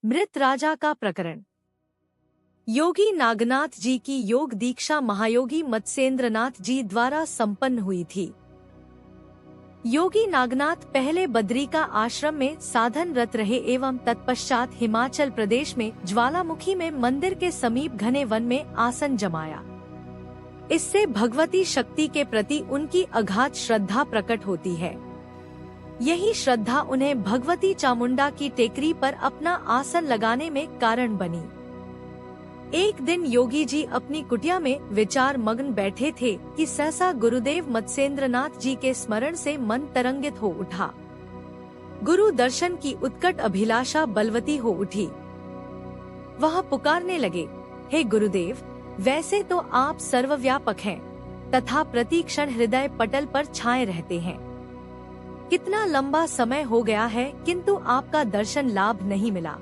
मृत राजा का प्रकरण। योगी नागनाथ जी की योग दीक्षा महायोगी मत्स्येंद्रनाथ जी द्वारा संपन्न हुई थी। योगी नागनाथ पहले बद्री का आश्रम में साधनरत रहे एवं तत्पश्चात हिमाचल प्रदेश में ज्वालामुखी में मंदिर के समीप घने वन में आसन जमाया। इससे भगवती शक्ति के प्रति उनकी अगाध श्रद्धा प्रकट होती है। यही श्रद्धा उन्हें भगवती चामुंडा की टेकरी पर अपना आसन लगाने में कारण बनी। एक दिन योगी जी अपनी कुटिया में विचार मग्न बैठे थे कि सहसा गुरुदेव मत्स्येंद्रनाथ जी के स्मरण से मन तरंगित हो उठा। गुरु दर्शन की उत्कट अभिलाषा बलवती हो उठी। वह पुकारने लगे, हे गुरुदेव, वैसे तो आप सर्वव्यापक हैं तथा प्रतिक्षण हृदय पटल पर छाए रहते हैं। कितना लंबा समय हो गया है किंतु आपका दर्शन लाभ नहीं मिला।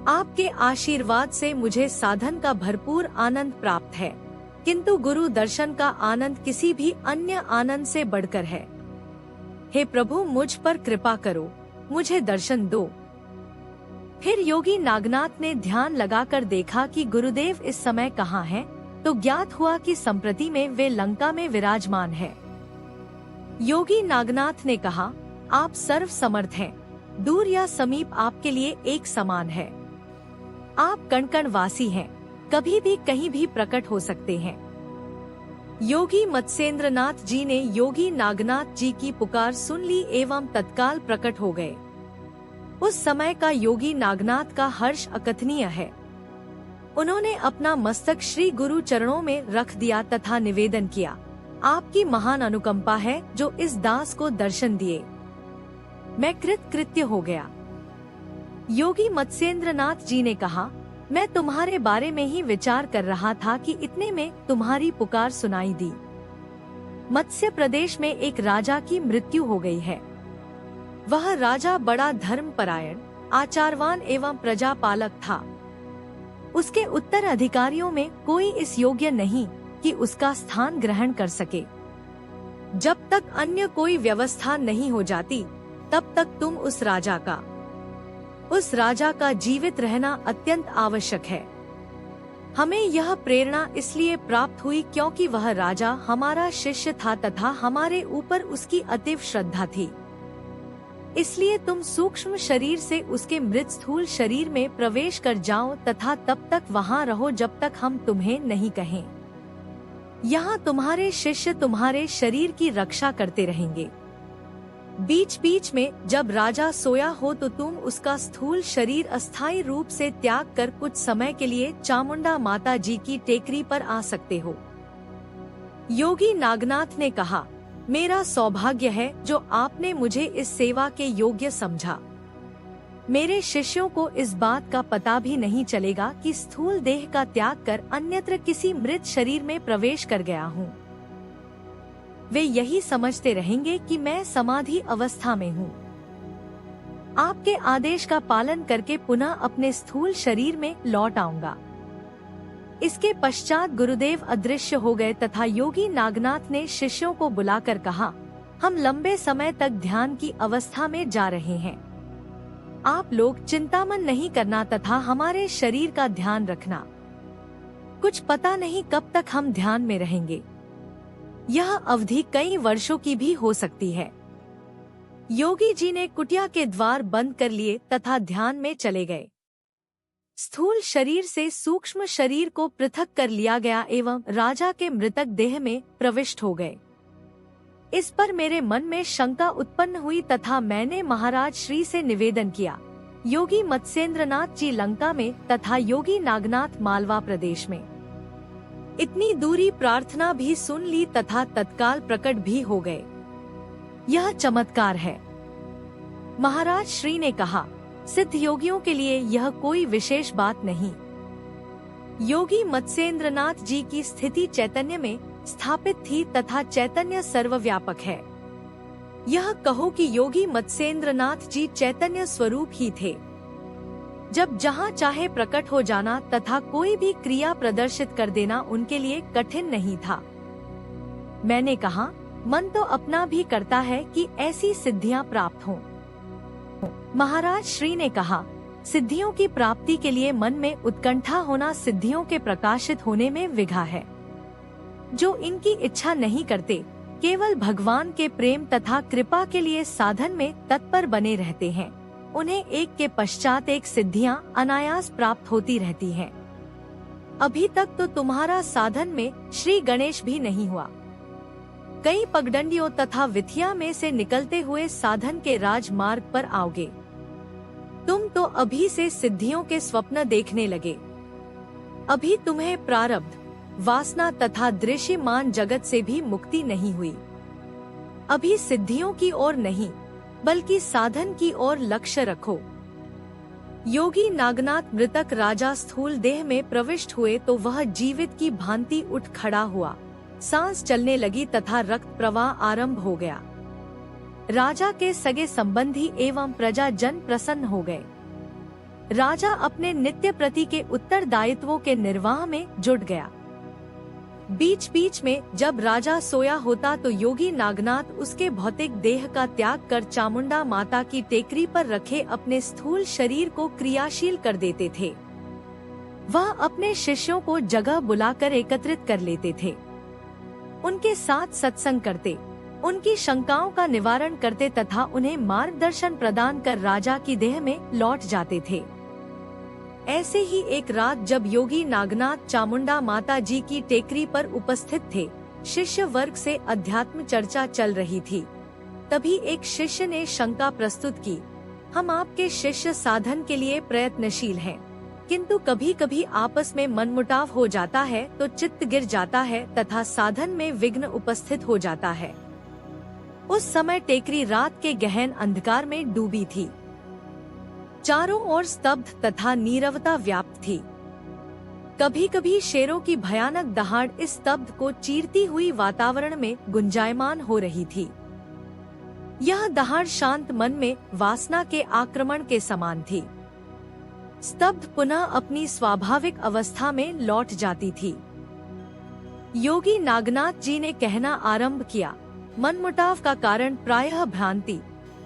आपके आशीर्वाद से मुझे साधन का भरपूर आनंद प्राप्त है, किंतु गुरु दर्शन का आनंद किसी भी अन्य आनंद से बढ़कर है। हे प्रभु, मुझ पर कृपा करो, मुझे दर्शन दो। फिर योगी नागनाथ ने ध्यान लगाकर देखा कि गुरुदेव इस समय कहाँ हैं, तो ज्ञात हुआ कि संप्रति में वे लंका में विराजमान है। योगी नागनाथ ने कहा, आप सर्व समर्थ हैं, दूर या समीप आपके लिए एक समान है। आप कण कण वासी हैं, कभी भी कहीं भी प्रकट हो सकते हैं। योगी मत्स्येंद्रनाथ जी ने योगी नागनाथ जी की पुकार सुन ली एवं तत्काल प्रकट हो गए। उस समय का योगी नागनाथ का हर्ष अकथनीय है। उन्होंने अपना मस्तक श्री गुरु चरणों में रख दिया तथा निवेदन किया, आपकी महान अनुकंपा है जो इस दास को दर्शन दिए। मैं कृतकृत्य हो गया। योगी मत्स्येंद्रनाथ जी ने कहा, मैं तुम्हारे बारे में ही विचार कर रहा था कि इतने में तुम्हारी पुकार सुनाई दी। मत्स्य प्रदेश में एक राजा की मृत्यु हो गई है। वह राजा बड़ा धर्मपरायण, आचारवान एवं प्रजापालक था। उसके उत्तराधिकारियों में कोई इस योग्य नहीं कि उसका स्थान ग्रहण कर सके। जब तक अन्य कोई व्यवस्था नहीं हो जाती, तब तक तुम उस राजा का जीवित रहना अत्यंत आवश्यक है। हमें यह प्रेरणा इसलिए प्राप्त हुई क्योंकि वह राजा हमारा शिष्य था तथा हमारे ऊपर उसकी अतीव श्रद्धा थी। इसलिए तुम सूक्ष्म शरीर से उसके मृत स्थूल शरीर में प्रवेश कर जाओ तथा तब तक वहाँ रहो जब तक हम तुम्हें नहीं कहें। यहाँ तुम्हारे शिष्य तुम्हारे शरीर की रक्षा करते रहेंगे। बीच बीच में जब राजा सोया हो तो तुम उसका स्थूल शरीर अस्थायी रूप से त्याग कर कुछ समय के लिए चामुंडा माता जी की टेकरी पर आ सकते हो। योगी नागनाथ ने कहा, मेरा सौभाग्य है जो आपने मुझे इस सेवा के योग्य समझा। मेरे शिष्यों को इस बात का पता भी नहीं चलेगा कि स्थूल देह का त्याग कर अन्यत्र किसी मृत शरीर में प्रवेश कर गया हूँ। वे यही समझते रहेंगे कि मैं समाधि अवस्था में हूँ। आपके आदेश का पालन करके पुनः अपने स्थूल शरीर में लौट आऊंगा। इसके पश्चात गुरुदेव अदृश्य हो गए तथा योगी नागनाथ ने शिष्यों को बुलाकर कहा, हम लंबे समय तक ध्यान की अवस्था में जा रहे हैं। आप लोग चिंतामन नहीं करना तथा हमारे शरीर का ध्यान रखना। कुछ पता नहीं कब तक हम ध्यान में रहेंगे। यह अवधि कई वर्षों की भी हो सकती है। योगी जी ने कुटिया के द्वार बंद कर लिए तथा ध्यान में चले गए। स्थूल शरीर से सूक्ष्म शरीर को पृथक कर लिया गया एवं राजा के मृतक देह में प्रविष्ट हो गए। इस पर मेरे मन में शंका उत्पन्न हुई तथा मैंने महाराज श्री से निवेदन किया, योगी मत्स्येंद्रनाथ जी लंका में तथा योगी नागनाथ मालवा प्रदेश में। इतनी दूरी प्रार्थना भी सुन ली तथा तत्काल प्रकट भी हो गए। यह चमत्कार है। महाराज श्री ने कहा, सिद्ध योगियों के लिए यह कोई विशेष बात नहीं। योगी मत्स्येंद्रनाथ जी की स्थिति चैतन्य में स्थापित थी तथा चैतन्य सर्वव्यापक है। यह कहो कि योगी मत्स्येंद्रनाथ जी चैतन्य स्वरूप ही थे। जब जहाँ चाहे प्रकट हो जाना तथा कोई भी क्रिया प्रदर्शित कर देना उनके लिए कठिन नहीं था। मैंने कहा, मन तो अपना भी करता है कि ऐसी सिद्धियां प्राप्त हों। महाराज श्री ने कहा, सिद्धियों की प्राप्ति के लिए मन में उत्कंठा होना सिद्धियों के प्रकाशित होने में विघा है। जो इनकी इच्छा नहीं करते, केवल भगवान के प्रेम तथा कृपा के लिए साधन में तत्पर बने रहते हैं, उन्हें एक के पश्चात एक सिद्धियां अनायास प्राप्त होती रहती हैं। अभी तक तो तुम्हारा साधन में श्री गणेश भी नहीं हुआ। कई पगडंडियों तथा विथिया में से निकलते हुए साधन के राजमार्ग पर आओगे। तुम तो अभी से सिद्धियों के स्वप्न देखने लगे। अभी तुम्हें प्रारब्ध, वासना तथा दृश्यमान जगत से भी मुक्ति नहीं हुई। अभी सिद्धियों की ओर नहीं, बल्कि साधन की ओर लक्ष्य रखो। योगी नागनाथ मृतक राजा स्थूल देह में प्रविष्ट हुए तो वह जीवित की भांति उठ खड़ा हुआ, सांस चलने लगी तथा रक्त प्रवाह आरंभ हो गया। राजा के सगे संबंधी एवं प्रजा जन प्रसन्न हो गए। राजा अपने नित्य प्रति के उत्तरदायित्वों के निर्वाह में जुट गया। बीच बीच में जब राजा सोया होता तो योगी नागनाथ उसके भौतिक देह का त्याग कर चामुंडा माता की टेकरी पर रखे अपने स्थूल शरीर को क्रियाशील कर देते थे। वह अपने शिष्यों को जगह बुलाकर एकत्रित कर लेते थे, उनके साथ सत्संग करते, उनकी शंकाओं का निवारण करते तथा उन्हें मार्गदर्शन प्रदान कर राजा की देह में लौट जाते थे। ऐसे ही एक रात जब योगी नागनाथ चामुंडा माता जी की टेकरी पर उपस्थित थे, शिष्य वर्ग से अध्यात्म चर्चा चल रही थी। तभी एक शिष्य ने शंका प्रस्तुत की, हम आपके शिष्य साधन के लिए प्रयत्नशील हैं, किंतु कभी कभी आपस में मनमुटाव हो जाता है तो चित्त गिर जाता है तथा साधन में विघ्न उपस्थित हो जाता है। उस समय टेकरी रात के गहन अंधकार में डूबी थी। चारों ओर स्तब्ध तथा नीरवता व्याप्त थी। कभी कभी शेरों की भयानक दहाड़ इस स्तब्ध को चीरती हुई वातावरण में गुंजायमान हो रही थी। यह दहाड़ शांत मन में वासना के आक्रमण के समान थी। स्तब्ध पुनः अपनी स्वाभाविक अवस्था में लौट जाती थी। योगी नागनाथ जी ने कहना आरंभ किया, मनमुटाव का कारण प्रायः भ्रांति,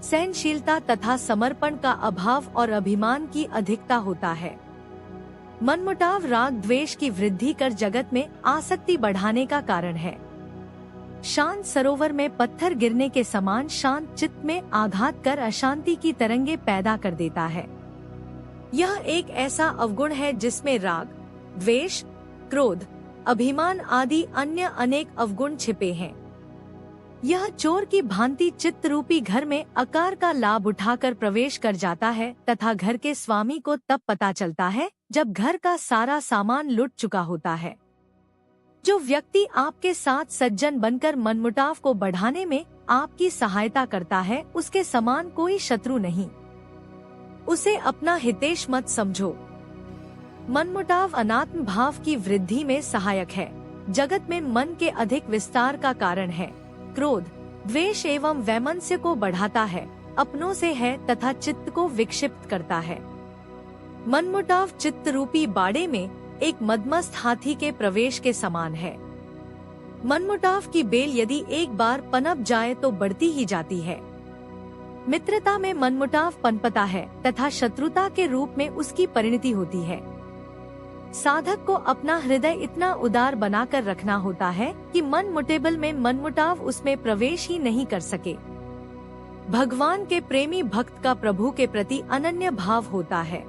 सहनशीलता तथा समर्पण का अभाव और अभिमान की अधिकता होता है। मनमुटाव राग द्वेष की वृद्धि कर जगत में आसक्ति बढ़ाने का कारण है। शांत सरोवर में पत्थर गिरने के समान शांत चित्त में आघात कर अशांति की तरंगे पैदा कर देता है। यह एक ऐसा अवगुण है जिसमें राग, द्वेष, क्रोध, अभिमान आदि अन्य अनेक अवगुण छिपे हैं। यह चोर की भांति चित्त रूपी घर में आकार का लाभ उठाकर प्रवेश कर जाता है तथा घर के स्वामी को तब पता चलता है जब घर का सारा सामान लुट चुका होता है। जो व्यक्ति आपके साथ सज्जन बनकर मनमुटाव को बढ़ाने में आपकी सहायता करता है, उसके समान कोई शत्रु नहीं। उसे अपना हितैष मत समझो। मनमुटाव अनात्म भाव की वृद्धि में सहायक है, जगत में मन के अधिक विस्तार का कारण है। क्रोध, द्वेष एवं वैमनस्य को बढ़ाता है, अपनों से है तथा चित्त को विक्षिप्त करता है। मनमुटाव चित्त रूपी बाड़े में एक मदमस्त हाथी के प्रवेश के समान है। मनमुटाव की बेल यदि एक बार पनप जाए तो बढ़ती ही जाती है। मित्रता में मनमुटाव पनपता है तथा शत्रुता के रूप में उसकी परिणति होती है। साधक को अपना हृदय इतना उदार बनाकर रखना होता है कि मन मुटेबल में मनमुटाव उसमें प्रवेश ही नहीं कर सके। भगवान के प्रेमी भक्त का प्रभु के प्रति अनन्य भाव होता है।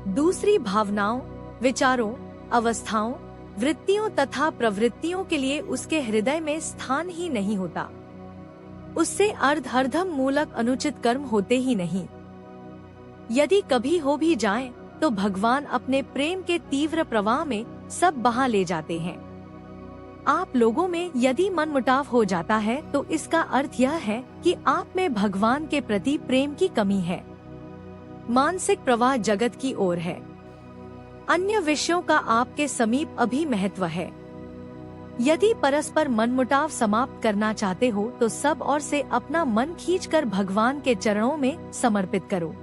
दूसरी भावनाओं, विचारों, अवस्थाओं, वृत्तियों तथा प्रवृत्तियों के लिए उसके हृदय में स्थान ही नहीं होता। उससे अर्धम मूलक अनुचित कर्म होते ही नहीं। यदि कभी हो भी जाएं, तो भगवान अपने प्रेम के तीव्र प्रवाह में सब बहा ले जाते हैं। आप लोगों में यदि मनमुटाव हो जाता है तो इसका अर्थ यह है कि आप में भगवान के प्रति प्रेम की कमी है। मानसिक प्रवाह जगत की ओर है, अन्य विषयों का आपके समीप अभी महत्व है। यदि परस्पर मनमुटाव समाप्त करना चाहते हो तो सब ओर से अपना मन खींचकर भगवान के चरणों में समर्पित करो।